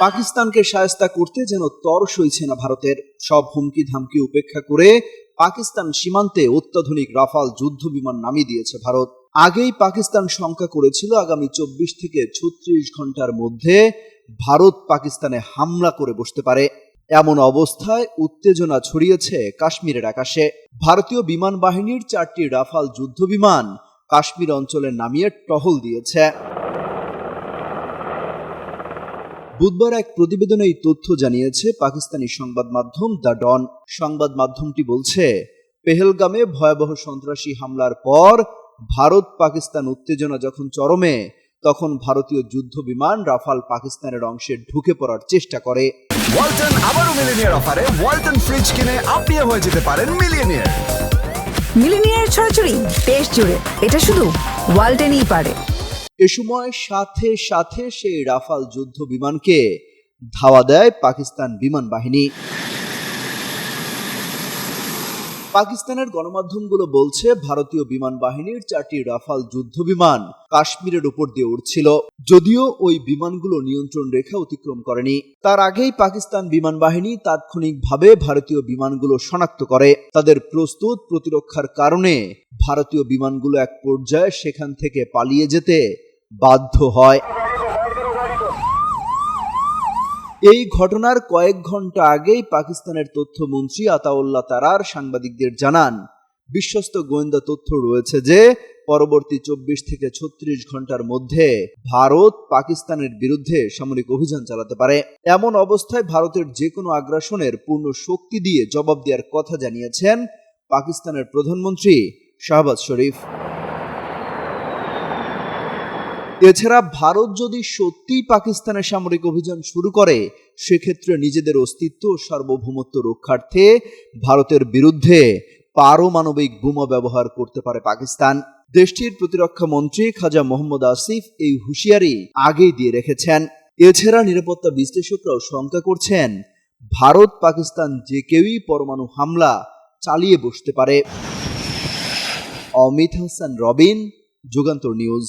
পাকিস্তানকে শায়েস্তা করতে যেন তর সইছে না ভারতের। সব হুমকি ধামকি উপেক্ষা করে পাকিস্তান সীমান্তে অত্যাধুনিক রাফাল যুদ্ধ বিমান নামিয়ে দিয়েছে ভারত। আগেই পাকিস্তান শঙ্কা করেছিল আগামী 24 থেকে 36 ঘন্টার মধ্যে ভারত পাকিস্তানে হামলা করে বসতে পারে। এমন অবস্থায় উত্তেজনা ছড়িয়েছে কাশ্মীরের আকাশে। ভারতীয় বিমান বাহিনীর 4টি রাফাল যুদ্ধ বিমান কাশ্মীর অঞ্চলে নামিয়ে টহল দিয়েছে। বুধবার এক প্রতিবেদনে এই তথ্য জানিয়েছে পাকিস্তানি সংবাদ মাধ্যম দ্য ডন। সংবাদ মাধ্যমটি বলছে, পেহেলগামে ভয়াবহ সন্ত্রাসী হামলার পর ভারত পাকিস্তান উত্তেজনা যখন চরমে, তখন ভারতীয় যুদ্ধ বিমান রাফাল পাকিস্তানের অংশে ঢুকে পড়ার চেষ্টা করে। ওয়ালটন আবারও মিলিনিয়ার অফারে ওয়ালটন ফ্রিজ কিনে আপনিও হয়ে যেতে পারেন মিলিয়নিয়ার। মিলিনিয়ার ছড়াছড়ি দেশ জুড়ে, এটা শুধু ওয়ালটনই পারে। এ সময় সাথে সাথে সেই রাফাল যুদ্ধ বিমানকে ধাওয়া দেয় পাকিস্তান বিমান বাহিনী। পাকিস্তানের গণমাধ্যমগুলো বলছে, ভারতীয় বিমান বাহিনীর 4টি রাফাল যুদ্ধ বিমান কাশ্মীরের উপর দিয়ে উড়ছিল, যদিও ওই বিমানগুলো নিয়ন্ত্রণ রেখা অতিক্রম করেনি। তার আগেই পাকিস্তান বিমান বাহিনী তাৎক্ষণিকভাবে ভারতীয় বিমানগুলো শনাক্ত করে। তাদের প্রস্তুত প্রতিরক্ষার কারণে ভারতীয় বিমানগুলো এক পর্যায়ে সেখান থেকে পালিয়ে যেতে বাধ্য হয়। এই ঘটনার কয়েক ঘন্টা আগেই পাকিস্তানের তথ্যমন্ত্রী আতাউল্লাহ তারার সাংবাদিকদের জানান, বিশ্বস্ত গোয়েন্দা তথ্য রয়েছে যে পরবর্তী 24 থেকে 36 ঘন্টার মধ্যে ভারত পাকিস্তানের বিরুদ্ধে সামরিক অভিযান চালাতে পারে। এমন অবস্থায় ভারতের যে কোনো আগ্রাসনের পূর্ণ শক্তি দিয়ে জবাব দেওয়ার কথা জানিয়েছেন পাকিস্তানের প্রধানমন্ত্রী শাহবাজ শরীফ। এছাড়া ভারত যদি সত্যিই পাকিস্তানের সামরিক অভিযান শুরু করে, সেক্ষেত্রে নিজেদের অস্তিত্ব ও সার্বভৌমত্ব রক্ষার্থে ভারতের বিরুদ্ধে পারমাণবিক বোমা ব্যবহার করতে পারে পাকিস্তান। দেশটির প্রতিরক্ষা মন্ত্রী খাজা মোহাম্মদ আসিফ এই হুঁশিয়ারি আগেই দিয়ে রেখেছেন। এছাড়া নিরাপত্তা বিশ্লেষকরাও শঙ্কা করছেন, ভারত পাকিস্তান যে কেউই পরমাণু হামলা চালিয়ে বসতে পারে। অমিত হাসান রবিন, যুগান্তর নিউজ।